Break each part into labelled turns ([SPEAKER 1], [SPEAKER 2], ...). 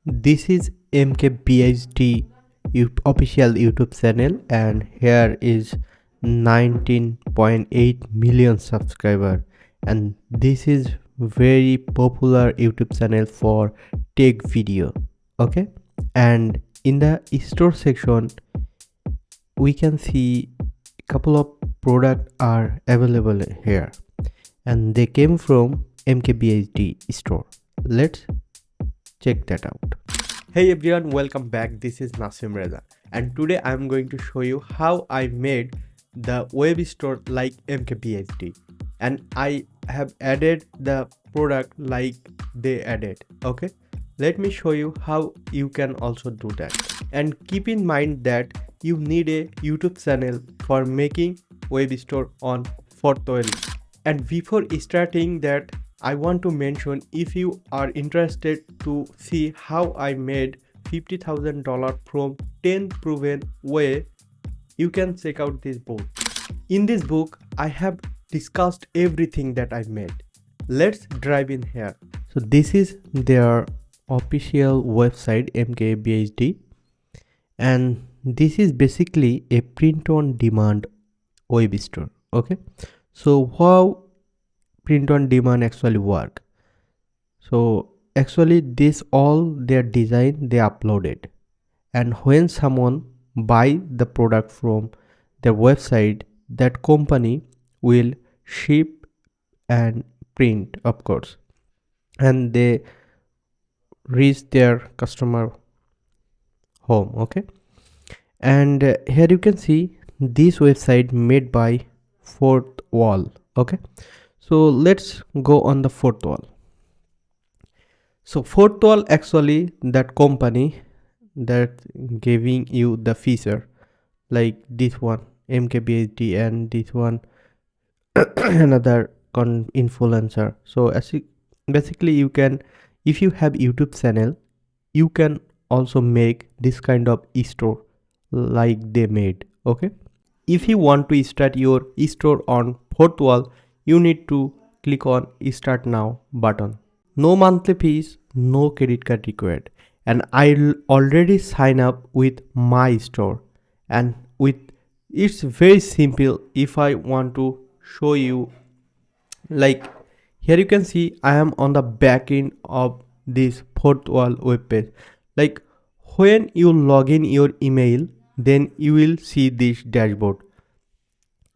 [SPEAKER 1] This is MKBHD official YouTube channel, and here is 19.8 million subscriber, and this is very popular YouTube channel for tech video. Okay, and in the store section we can see a couple of product are available here, and they came from MKBHD store. Let's check that out. Hey everyone, welcome back. This is Nasim Reza, and today I'm going to show you how I made the web store like MKBHD, and I have added the product like they added. Okay, let me show you how you can also do that. And keep in mind that you need a YouTube channel for making web store on Fortwell. And before starting that, I want to mention, if you are interested to see how I made $50,000 from 10 proven way, you can check out this book. In this book, I have discussed everything that I made. Let's dive in here. So this is their official website, MKBHD, and this is basically a print on demand web store. Okay, so how print on demand actually work? So actually this all their design they uploaded, and when someone buy the product from their website, that company will ship and print, of course, and they reach their customer home. Okay, and here you can see this website made by Fourth Wall. Okay, so let's go on the Fourth Wall. So Fourth Wall actually that company that giving you the feature like this one MKBHD, and this one another influencer. So basically you can, if you have YouTube channel, you can also make this kind of store like they made. Okay, if you want to start your store on Fourth Wall, you need to click on start now button. No monthly fees, no credit card required, and I already sign up with my store, and with it's very simple. If I want to show you, like here you can see I am on the back end of this Fourth Wall web page. Like when you log in your email, then you will see this dashboard,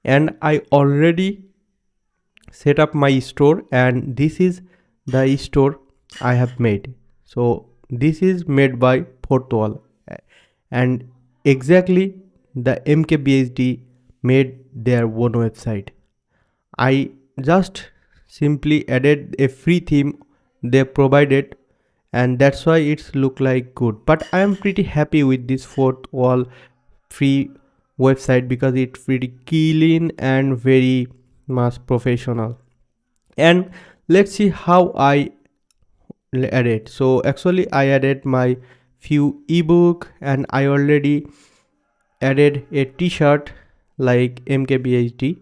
[SPEAKER 1] and I already set up my store, and this is the store I have made. So this is made by Fourth Wall, and exactly the MKBHD made their own website. I just simply added a free theme they provided, and that's why it's look like good. But I am pretty happy with this Fourth Wall free website because it's pretty clean and very much professional. And let's see how I added. So actually I added my few ebook, and I already added a t-shirt like MKBHD.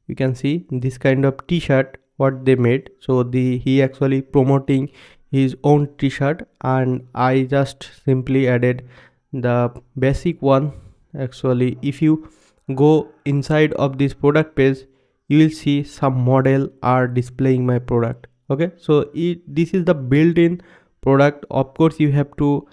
[SPEAKER 1] You can see this kind of t-shirt what they made. So he actually promoting his own t-shirt, and I just simply added the basic one. Actually, if you go inside of this product page, you will see some model are displaying my product. Okay, so this is the built-in product. Of course you have to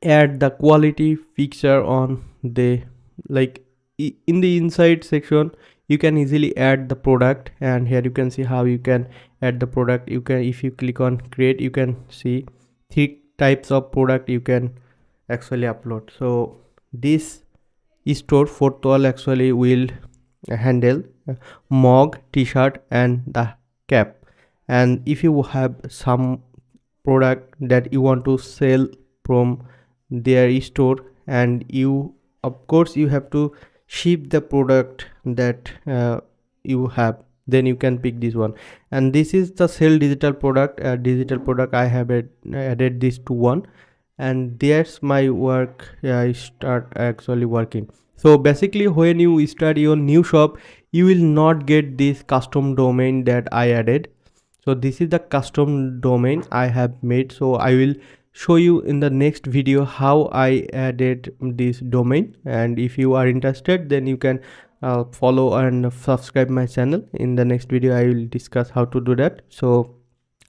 [SPEAKER 1] add the quality fixture on the, like in the inside section you can easily add the product, and here you can see how you can add the product. You can, if you click on create, you can see 3 types of product you can actually upload. So this store Fourth Wall actually will handle mug, t-shirt and the cap. And if you have some product that you want to sell from their store, and you, of course you have to ship the product that you have, then you can pick this one. And this is the sell digital product. I have added this to one, and there's my work. I start actually working. So basically when you start your new shop, you will not get this custom domain that I added. So this is the custom domain I have made. So I will show you in the next video how I added this domain, and if you are interested then you can follow and subscribe my channel. In the next video I will discuss how to do that, so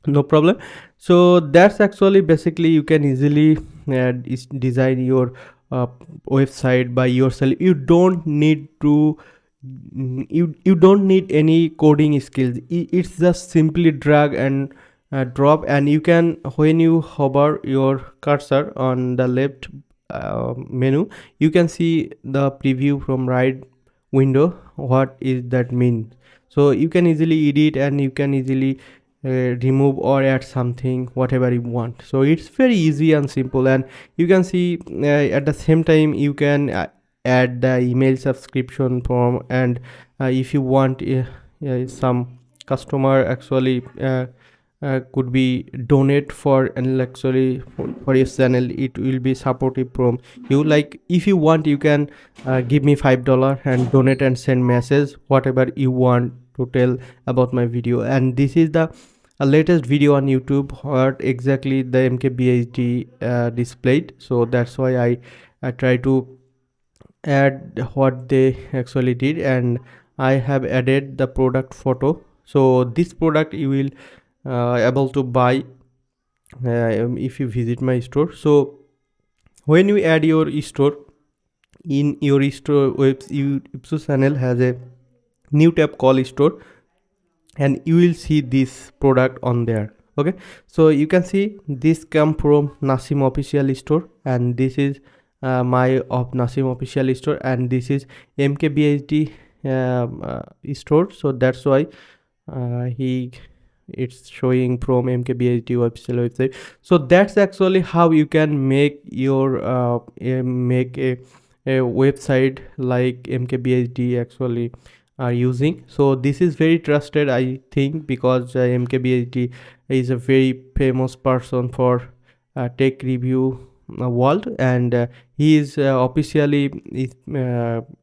[SPEAKER 1] no problem. So that's actually basically you can easily design your uh, website by yourself. You don't need to you don't need any coding skills. It's just simply drag and drop, and you can, when you hover your cursor on the left menu, you can see the preview from right window. What is that mean? So you can easily edit, and you can easily remove or add something whatever you want. So it's very easy and simple, and you can see at the same time you can add the email subscription form, and if you want some customer actually could be donate for, and actually for your channel it will be supportive from you. Like if you want, you can give me $5 and donate and send message whatever you want to tell about my video. And this is the latest video on YouTube what exactly the MKBHD displayed, so that's why I try to add what they actually did, and I have added the product photo. So this product you will able to buy if you visit my store. So when you add your store, in your store Ipsos channel has a new tab called store, and you will see this product on there. Okay, so you can see this come from Nasim official store, and this is my of Nasim official store, and this is MKBHD store. So that's why he it's showing from MKBHD website. So that's actually how you can make your make a website like MKBHD actually are using. So this is very trusted, I think, because MKBHD is a very famous person for tech review world, and he is officially is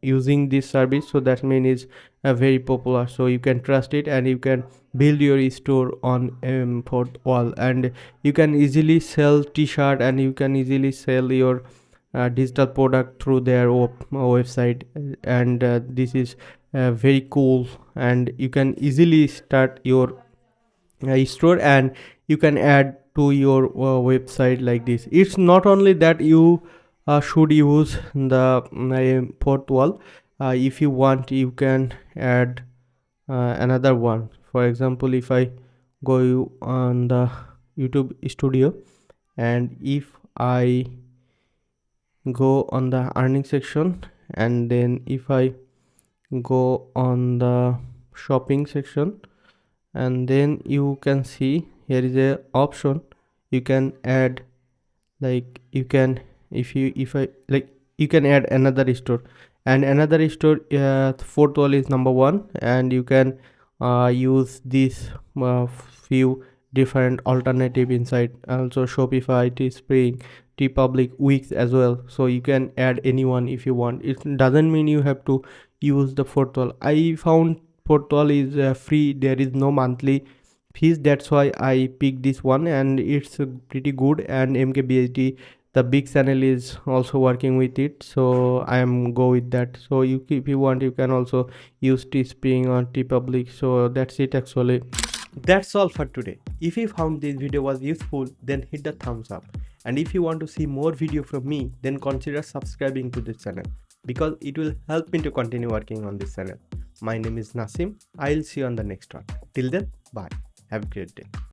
[SPEAKER 1] using this service, so that means it's very popular. So you can trust it, and you can build your store on fourth wall, and you can easily sell t-shirt, and you can easily sell your digital product through their website. And this is very cool, and you can easily start your store, and you can add to your website like this. It's not only that you should use the fourth wall. If you want, you can add another one. For example, if I go on the YouTube studio, and if I go on the earning section, and then if I go on the shopping section, and then you can see here is a option you can add, like you can, if I like, you can add another store, and another store fourth wall is number one, and you can use this few different alternative inside. Also Shopify, Teespring, Public, Wix as well. So you can add anyone if you want. It doesn't mean you have to use the fourth wall. I found fourth wall is free, there is no monthly fees, that's why I picked this one, and it's pretty good. And MKBHD, the big channel, is also working with it, so I am go with that. So you, if you want, you can also use Teespring or Public. So that's it actually. That's all for today. If you found this video was useful, then hit the thumbs up, and if you want to see more video from me, then consider subscribing to this channel, because it will help me to continue working on this channel. My name is Nasim. I'll see you on the next one. Till then, bye. Have a great day.